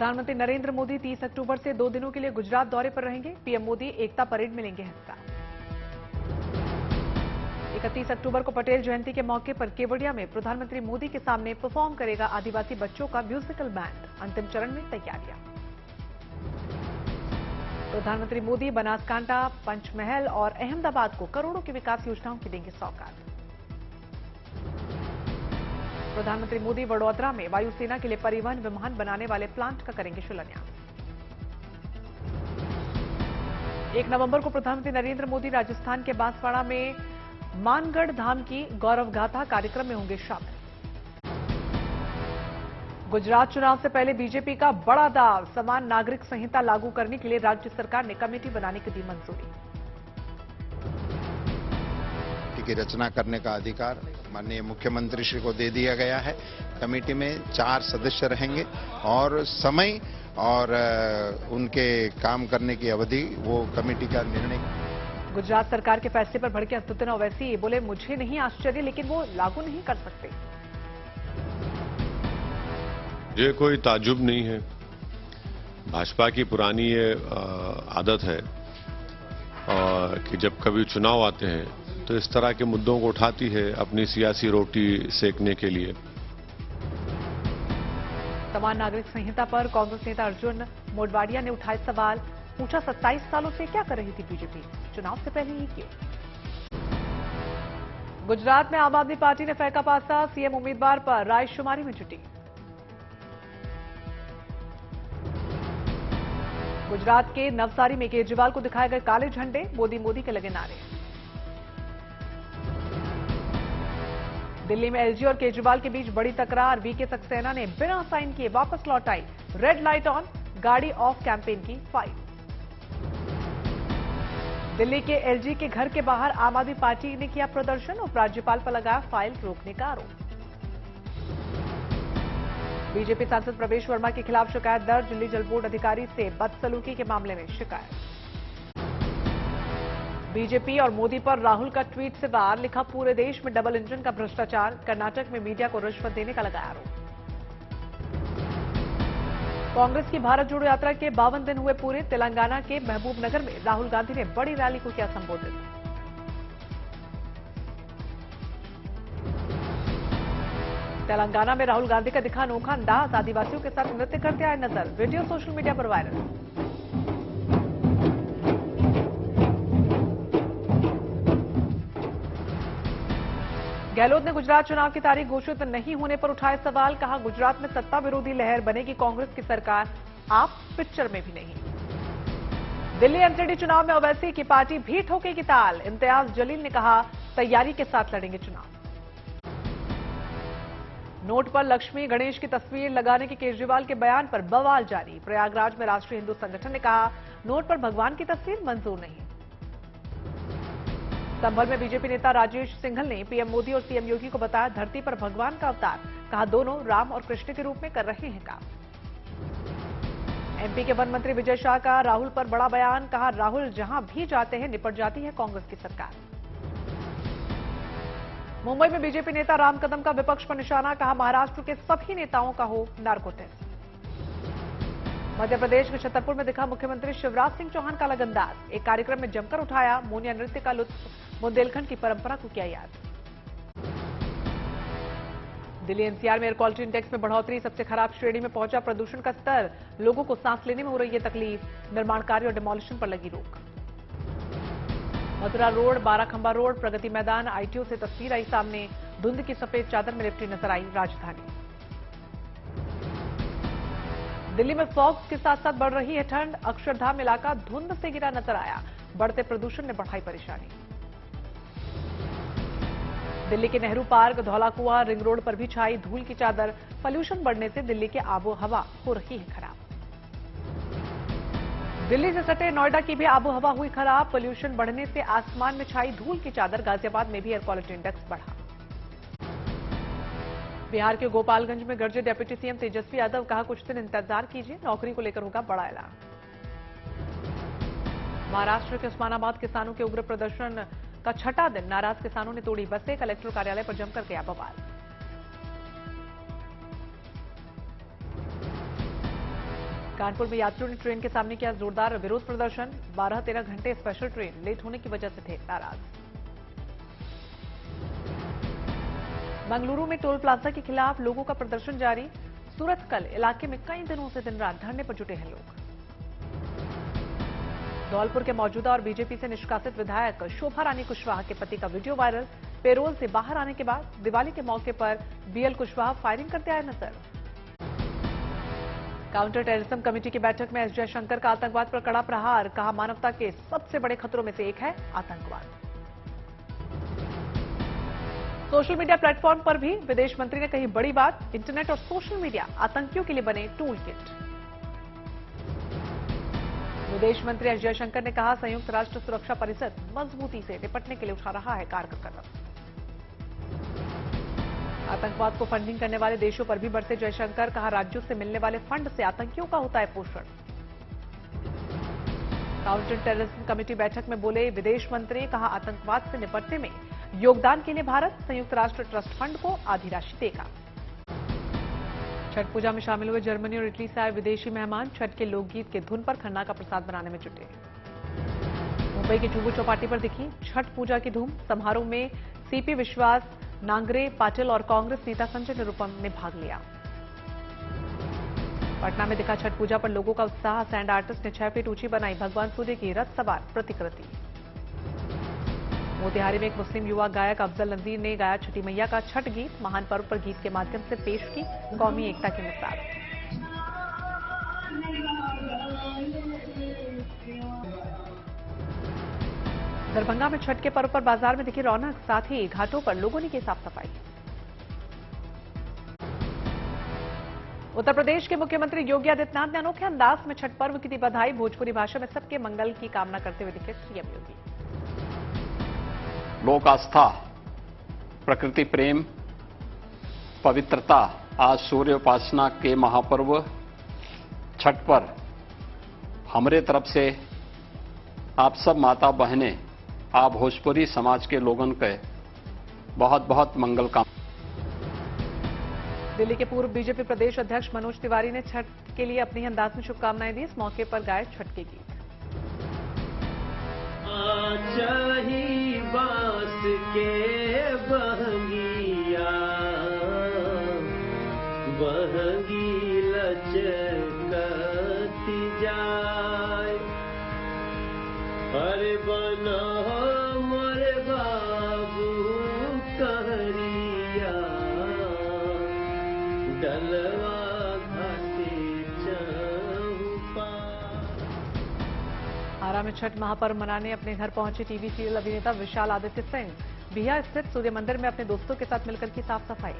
प्रधानमंत्री नरेंद्र मोदी 30 अक्टूबर से 2 दिनों के लिए गुजरात दौरे पर रहेंगे। पीएम मोदी एकता परेड में लेंगे हिस्सा। 31 अक्टूबर को पटेल जयंती के मौके पर केवड़िया में प्रधानमंत्री मोदी के सामने परफॉर्म करेगा आदिवासी बच्चों का म्यूजिकल बैंड। अंतिम चरण में तैयारियां। प्रधानमंत्री मोदी बनासकांठा, पंचमहल और अहमदाबाद को करोड़ों की विकास योजनाओं की देंगे सौगात। प्रधानमंत्री मोदी वडोदरा में वायुसेना के लिए परिवहन विमान बनाने वाले प्लांट का करेंगे शिलान्यास। 1 नवंबर को प्रधानमंत्री नरेंद्र मोदी राजस्थान के बांसवाड़ा में मानगढ़ धाम की गौरव गाथा कार्यक्रम में होंगे शामिल। गुजरात चुनाव से पहले बीजेपी का बड़ा दाव, समान नागरिक संहिता लागू करने के लिए राज्य सरकार ने कमेटी बनाने की दी मंजूरी। की रचना करने का अधिकार माननीय मुख्यमंत्री श्री को दे दिया गया है। कमेटी में 4 सदस्य रहेंगे और समय और उनके काम करने की अवधि वो कमेटी का निर्णय। गुजरात सरकार के फैसले पर भड़के असदुद्दीन ओवैसी बोले, मुझे नहीं आश्चर्य, लेकिन वो लागू नहीं कर सकते। ये कोई ताजुब नहीं है। भाजपा की पुरानी ये आदत है और कि जब कभी चुनाव आते हैं तो इस तरह के मुद्दों को उठाती है अपनी सियासी रोटी सेकने के लिए। समान नागरिक संहिता पर कांग्रेस नेता अर्जुन मोढवाडिया ने उठाए सवाल, पूछा 27 सालों से क्या कर रही थी बीजेपी, चुनाव से पहले ही क्यों। गुजरात में आम आदमी पार्टी ने फेंका पासा, सीएम उम्मीदवार पर रायशुमारी में जुटी। गुजरात के नवसारी में केजरीवाल को दिखाए गए काले झंडे, मोदी मोदी के लगे नारे। दिल्ली में एलजी और केजरीवाल के बीच बड़ी तकरार, वीके सक्सेना ने बिना साइन किए वापस लौट आई, रेड लाइट ऑन, गाड़ी ऑफ कैंपेन की फाइल। दिल्ली के एलजी के घर के बाहर आम आदमी पार्टी ने किया प्रदर्शन, उपराज्यपाल पर लगाया फाइल रोकने का आरोप। बीजेपी सांसद प्रवेश वर्मा के खिलाफ शिकायत दर्ज, दिल्ली जल बोर्ड अधिकारी से बदसलूकी के मामले में शिकायत। बीजेपी और मोदी पर राहुल का ट्वीट से वार, लिखा पूरे देश में डबल इंजन का भ्रष्टाचार, कर्नाटक में मीडिया को रिश्वत देने का लगाया आरोप। कांग्रेस की भारत जोड़ो यात्रा के 52 दिन हुए पूरे, तेलंगाना के महबूब नगर में राहुल गांधी ने बड़ी रैली को किया संबोधित। तेलंगाना में राहुल गांधी का दिखा अनोखा अंदाज, आदिवासियों के साथ नृत्य करते आए नजर, वीडियो सोशल मीडिया पर वायरल। गहलोत ने गुजरात चुनाव की तारीख घोषित नहीं होने पर उठाए सवाल, कहा गुजरात में सत्ता विरोधी लहर बनेगी कांग्रेस की सरकार, आप पिक्चर में भी नहीं। दिल्ली एमसीडी चुनाव में ओवैसी की पार्टी भी ठोकेगी ताल, इम्तियाज जलील ने कहा तैयारी के साथ लड़ेंगे चुनाव। नोट पर लक्ष्मी गणेश की तस्वीर लगाने के केजरीवाल के बयान पर बवाल जारी, प्रयागराज में राष्ट्रीय हिंदू संगठन ने कहा नोट पर भगवान की तस्वीर मंजूर नहीं। संभल में बीजेपी नेता राजेश सिंघल ने पीएम मोदी और सीएम योगी को बताया धरती पर भगवान का अवतार, कहा दोनों राम और कृष्ण के रूप में कर रहे हैं काम। एमपी के वन मंत्री विजय शाह का राहुल पर बड़ा बयान, कहा राहुल जहां भी जाते हैं निपट जाती है कांग्रेस की सरकार। मुंबई में बीजेपी नेता राम कदम का विपक्ष पर निशाना, कहा महाराष्ट्र के सभी नेताओं का हो नार्को टेस्ट। मध्य प्रदेश के छतरपुर में दिखा मुख्यमंत्री शिवराज सिंह चौहान का अलग अंदाज, एक कार्यक्रम में जमकर उठाया मोनिया नृत्य का लुत्फ, बुंदेलखंड की परंपरा को किया याद। दिल्ली एनसीआर में एयर क्वालिटी इंडेक्स में बढ़ोतरी, सबसे खराब श्रेणी में पहुंचा प्रदूषण का स्तर, लोगों को सांस लेने में हो रही है तकलीफ, निर्माण कार्य और डिमोलिशन पर लगी रोक। Mathura road, Barakhamba road, Pragati Maidan, ITO से तस्वीर आई सामने, धुंध की सफेद चादर में लिपटी नजर आई राजधानी। दिल्ली में फॉग के साथ साथ बढ़ रही है ठंड, अक्षरधाम इलाका धुंध से घिरा नजर आया, बढ़ते प्रदूषण ने बढ़ाई परेशानी। दिल्ली के नेहरू पार्क, धौला कुआं, रिंग रोड पर भी छाई धूल की चादर, पॉल्यूशन बढ़ने से दिल्ली की आबो हवा हो रही है खराब। दिल्ली से सटे नोएडा की भी आबो हवा हुई खराब, पॉल्यूशन बढ़ने से आसमान में छाई धूल की चादर, गाजियाबाद में भी एयर क्वालिटी इंडेक्स बढ़ा। बिहार के गोपालगंज में गरजे डिप्टी सीएम तेजस्वी यादव, कहा कुछ दिन इंतजार कीजिए, नौकरी को लेकर होगा बड़ा ऐलान। महाराष्ट्र के उस्मानाबाद किसानों के उग्र प्रदर्शन का छठा दिन, नाराज किसानों ने तोड़ी बसें, कलेक्टर कार्यालय पर जमकर किया बवाल। कानपुर में यात्रियों ने ट्रेन के सामने किया जोरदार विरोध प्रदर्शन। 12-13 घंटे स्पेशल ट्रेन लेट होने की वजह से थे नाराज। मंगलुरु में टोल प्लाजा के खिलाफ लोगों का प्रदर्शन जारी। सूरतकल इलाके में कई दिनों से दिन रात धरने पर जुटे हैं लोग। धौलपुर के मौजूदा और बीजेपी से निष्कासित विधायक शोभा रानी कुशवाहा के पति का वीडियो वायरल। पेरोल से बाहर आने के बाद दिवाली के मौके पर बीएल कुशवाहा फायरिंग करते आए नजर। काउंटर टेररिज्म कमेटी की बैठक में एस जयशंकर का आतंकवाद पर कड़ा प्रहार। कहा, मानवता के सबसे बड़े खतरों में से एक है आतंकवाद। सोशल मीडिया प्लेटफॉर्म पर भी विदेश मंत्री ने कही बड़ी बात। इंटरनेट और सोशल मीडिया आतंकियों के लिए बने टूल किट। विदेश मंत्री एस जयशंकर ने कहा, संयुक्त राष्ट्र सुरक्षा परिषद मजबूती से निपटने के लिए उठा रहा है कारगर कदम। आतंकवाद को फंडिंग करने वाले देशों पर भी बरसे जयशंकर। कहा, राज्यों से मिलने वाले फंड से आतंकियों का होता है पोषण। काउंटर टेररिज्म कमेटी बैठक में बोले विदेश मंत्री। कहा, आतंकवाद से निपटने में योगदान के लिए भारत संयुक्त राष्ट्र ट्रस्ट फंड को आधी राशि देगा। छठ पूजा में शामिल हुए जर्मनी और इटली से आए विदेशी मेहमान छठ के लोकगीत के धुन पर खन्ना का प्रसाद बनाने में जुटे। मुंबई की जुहू चौपाटी पर दिखी छठ पूजा की धूम। समारोह में सीपी विश्वास, नांगरे, पाटिल और कांग्रेस नेता संजय निरुपम ने भाग लिया। पटना में दिखा छठ पूजा पर लोगों का उत्साह। सैंड आर्टिस्ट ने 6 फीट ऊंची बनाई भगवान सूर्य की रथ सवार प्रतिकृति। मोतिहारी में एक मुस्लिम युवा गायक अफजल नजीर ने गाया छठी मैया का छठ गीत। महान पर्व पर गीत के माध्यम से पेश की कौमी एकता की मिसाल। दरभंगा में छठ के पर्व पर बाजार में दिखी रौनक। साथ ही घाटों पर लोगों ने की साफ सफाई। उत्तर प्रदेश के मुख्यमंत्री योगी आदित्यनाथ ने अनोखे अंदाज में छठ पर्व की दी बधाई। भोजपुरी भाषा में सबके मंगल की कामना करते हुए दिखे सीएम योगी। लोक आस्था, प्रकृति प्रेम, पवित्रता, आज सूर्य उपासना के महापर्व छठ पर हमारे तरफ से आप सब माता बहनें, आप भोजपुरी समाज के लोगों के बहुत बहुत मंगल कामना। दिल्ली के पूर्व बीजेपी प्रदेश अध्यक्ष मनोज तिवारी ने छठ के लिए अपनी अंदाज में शुभकामनाएं दी। इस मौके पर गाए छठ के गीत। चाही बास के बहंगिया बहंगी लचकती जाए। अरे बना मोरे बाबू कहरिया डलवा घाटे चौपा। आरा में छठ महापर्व मनाने अपने घर पहुंचे टीवी सीरियल अभिनेता विशाल आदित्य सिंह। बिहार स्थित सूर्य मंदिर में अपने दोस्तों के साथ मिलकर की साफ सफाई।